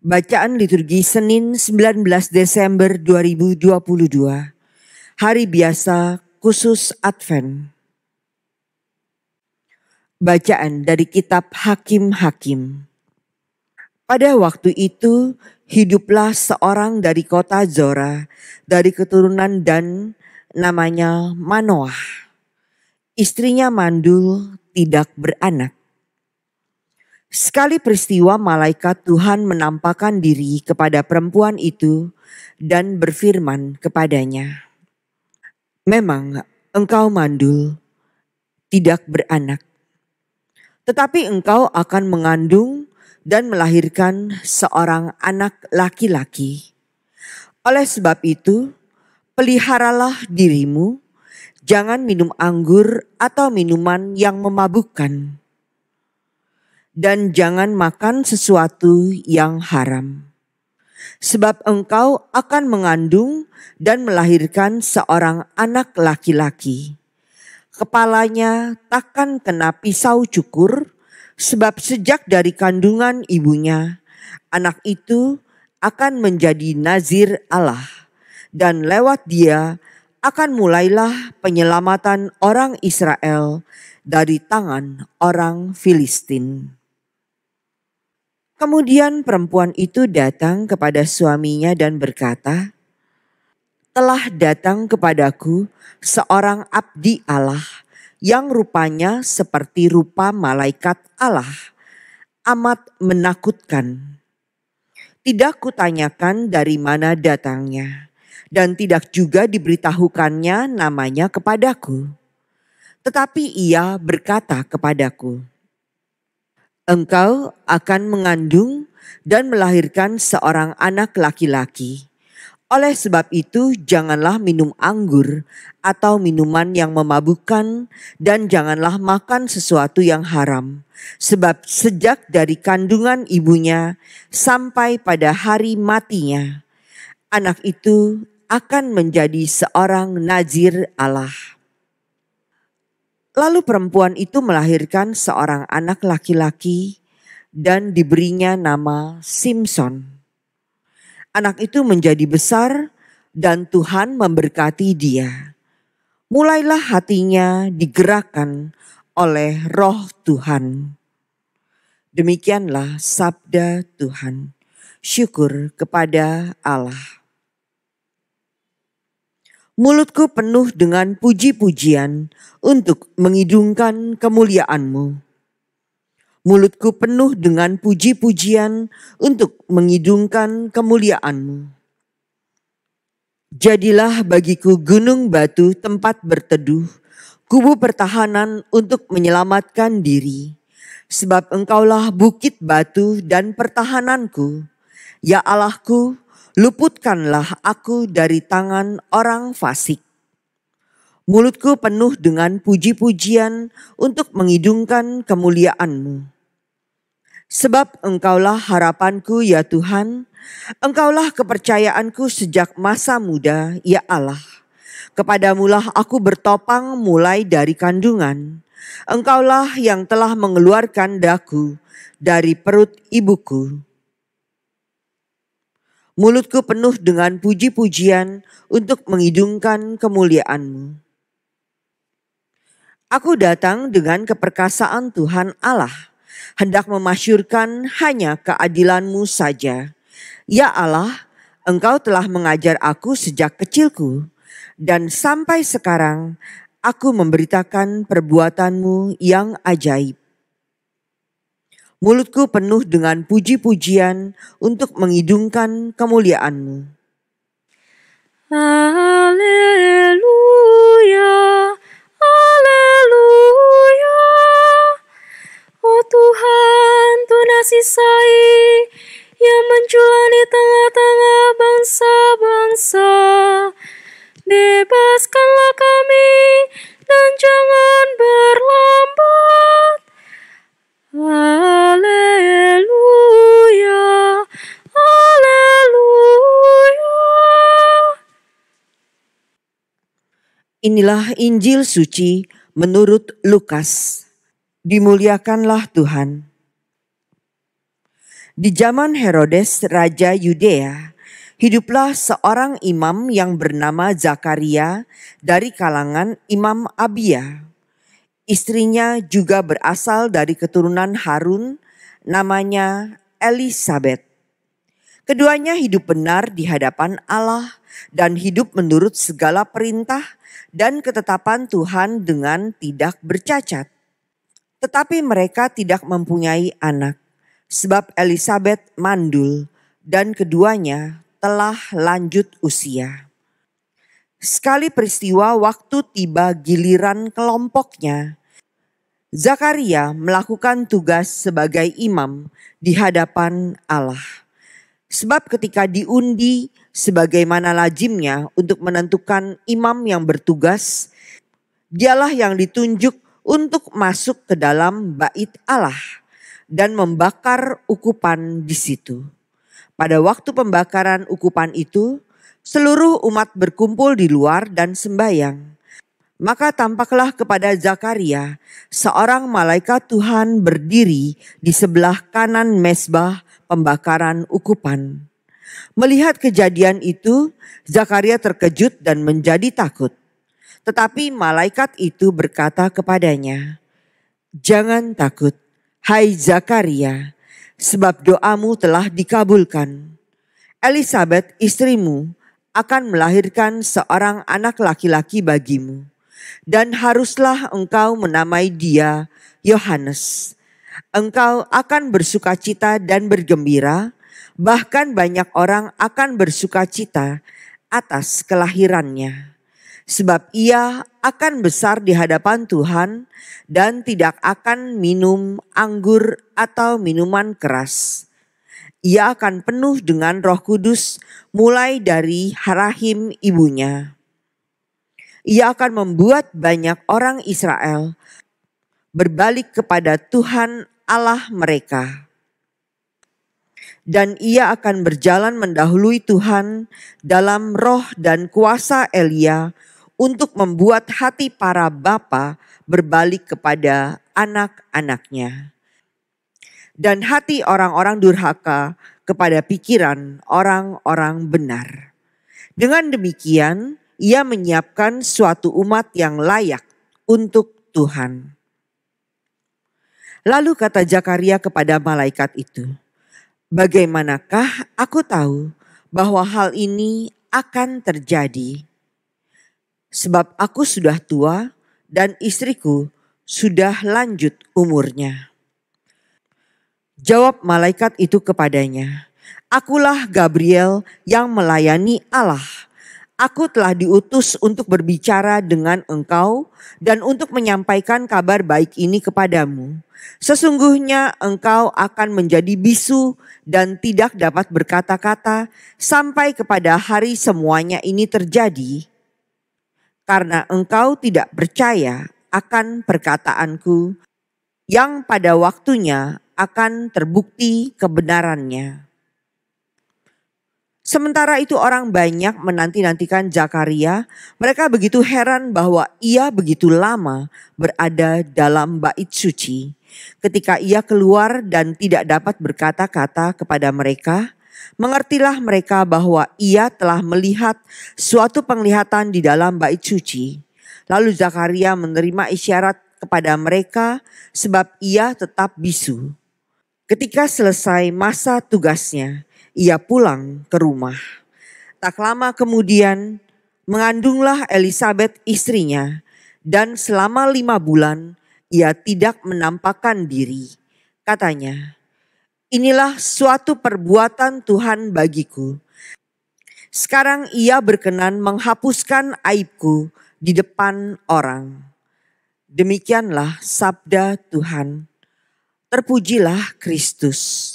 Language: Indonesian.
Bacaan liturgi Senin 19 Desember 2022, Hari Biasa Khusus Advent. Bacaan dari kitab Hakim-Hakim. Pada waktu itu hiduplah seorang dari kota Zora, dari keturunan Dan, namanya Manoah. Istrinya mandul, tidak beranak. Sekali peristiwa malaikat Tuhan menampakkan diri kepada perempuan itu dan berfirman kepadanya, "Memang engkau mandul, tidak beranak, tetapi engkau akan mengandung dan melahirkan seorang anak laki-laki. Oleh sebab itu, peliharalah dirimu, jangan minum anggur atau minuman yang memabukkan, dan jangan makan sesuatu yang haram. Sebab engkau akan mengandung dan melahirkan seorang anak laki-laki. Kepalanya takkan kena pisau cukur, sebab sejak dari kandungan ibunya, anak itu akan menjadi nazir Allah. Dan lewat dia akan mulailah penyelamatan orang Israel dari tangan orang Filistin." Kemudian perempuan itu datang kepada suaminya dan berkata, "Telah datang kepadaku seorang abdi Allah yang rupanya seperti rupa malaikat Allah, amat menakutkan. Tidak kutanyakan dari mana datangnya, dan tidak juga diberitahukannya namanya kepadaku. Tetapi ia berkata kepadaku, 'Engkau akan mengandung dan melahirkan seorang anak laki-laki. Oleh sebab itu janganlah minum anggur atau minuman yang memabukkan, dan janganlah makan sesuatu yang haram. Sebab sejak dari kandungan ibunya sampai pada hari matinya, anak itu akan menjadi seorang nazir Allah.' Lalu perempuan itu melahirkan seorang anak laki-laki dan diberinya nama Simson. Anak itu menjadi besar dan Tuhan memberkati dia. Mulailah hatinya digerakkan oleh Roh Tuhan." Demikianlah sabda Tuhan. Syukur kepada Allah. Mulutku penuh dengan puji-pujian untuk mengidungkan kemuliaan-Mu. Mulutku penuh dengan puji-pujian untuk mengidungkan kemuliaan-Mu. Jadilah bagiku gunung batu tempat berteduh, kubu pertahanan untuk menyelamatkan diri. Sebab Engkaulah bukit batu dan pertahananku. Ya Allahku, luputkanlah aku dari tangan orang fasik. Mulutku penuh dengan puji-pujian untuk mengidungkan kemuliaan-Mu. Sebab Engkaulah harapanku ya Tuhan, Engkaulah kepercayaanku sejak masa muda ya Allah. Kepadamulah aku bertopang mulai dari kandungan. Engkaulah yang telah mengeluarkan daku dari perut ibuku. Mulutku penuh dengan puji-pujian untuk mengidungkan kemuliaan-Mu. Aku datang dengan keperkasaan Tuhan Allah, hendak memasyurkan hanya keadilan-Mu saja. Ya Allah, Engkau telah mengajar aku sejak kecilku, dan sampai sekarang aku memberitakan perbuatan-Mu yang ajaib. Mulutku penuh dengan puji-pujian untuk mengidungkan kemuliaan-Mu. Haleluya, haleluya. Oh Tuhan, Tuhan Sisai yang mencurah di tengah-tengah bangsa-bangsa. Bebaskanlah kami dan jangan berlambat. Haleluya, haleluya. Inilah Injil suci menurut Lukas. Dimuliakanlah Tuhan. Di zaman Herodes, Raja Yudea, hiduplah seorang imam yang bernama Zakaria dari kalangan Imam Abia. Istrinya juga berasal dari keturunan Harun, namanya Elisabet. Keduanya hidup benar di hadapan Allah dan hidup menurut segala perintah dan ketetapan Tuhan dengan tidak bercacat. Tetapi mereka tidak mempunyai anak, sebab Elisabet mandul dan keduanya telah lanjut usia. Sekali peristiwa waktu tiba giliran kelompoknya, Zakaria melakukan tugas sebagai imam di hadapan Allah. Sebab ketika diundi sebagaimana lazimnya untuk menentukan imam yang bertugas, dialah yang ditunjuk untuk masuk ke dalam bait Allah dan membakar ukupan di situ. Pada waktu pembakaran ukupan itu, seluruh umat berkumpul di luar dan sembahyang. Maka tampaklah kepada Zakaria seorang malaikat Tuhan berdiri di sebelah kanan mezbah pembakaran ukupan. Melihat kejadian itu, Zakaria terkejut dan menjadi takut. Tetapi malaikat itu berkata kepadanya, "Jangan takut, hai Zakaria, sebab doamu telah dikabulkan. Elisabet istrimu akan melahirkan seorang anak laki-laki bagimu, dan haruslah engkau menamai dia Yohanes. Engkau akan bersukacita dan bergembira, bahkan banyak orang akan bersukacita atas kelahirannya. Sebab ia akan besar di hadapan Tuhan dan tidak akan minum anggur atau minuman keras. Ia akan penuh dengan Roh Kudus mulai dari rahim ibunya. Ia akan membuat banyak orang Israel berbalik kepada Tuhan Allah mereka. Dan ia akan berjalan mendahului Tuhan dalam roh dan kuasa Elia untuk membuat hati para bapa berbalik kepada anak-anaknya. Dan hati orang-orang durhaka kepada pikiran orang-orang benar. Dengan demikian, ia menyiapkan suatu umat yang layak untuk Tuhan." Lalu kata Zakaria kepada malaikat itu, "Bagaimanakah aku tahu bahwa hal ini akan terjadi? Sebab aku sudah tua dan istriku sudah lanjut umurnya." Jawab malaikat itu kepadanya, "Akulah Gabriel yang melayani Allah. Aku telah diutus untuk berbicara dengan engkau dan untuk menyampaikan kabar baik ini kepadamu. Sesungguhnya engkau akan menjadi bisu dan tidak dapat berkata-kata sampai kepada hari semuanya ini terjadi. Karena engkau tidak percaya akan perkataanku yang pada waktunya akan terbukti kebenarannya." Sementara itu orang banyak menanti-nantikan Zakaria. Mereka begitu heran bahwa ia begitu lama berada dalam bait suci. Ketika ia keluar dan tidak dapat berkata-kata kepada mereka, mengertilah mereka bahwa ia telah melihat suatu penglihatan di dalam bait suci. Lalu Zakaria menerima isyarat kepada mereka sebab ia tetap bisu. Ketika selesai masa tugasnya, ia pulang ke rumah. Tak lama kemudian mengandunglah Elisabet istrinya, dan selama 5 bulan ia tidak menampakkan diri. Katanya, "Inilah suatu perbuatan Tuhan bagiku. Sekarang ia berkenan menghapuskan aibku di depan orang." Demikianlah sabda Tuhan. Terpujilah Kristus.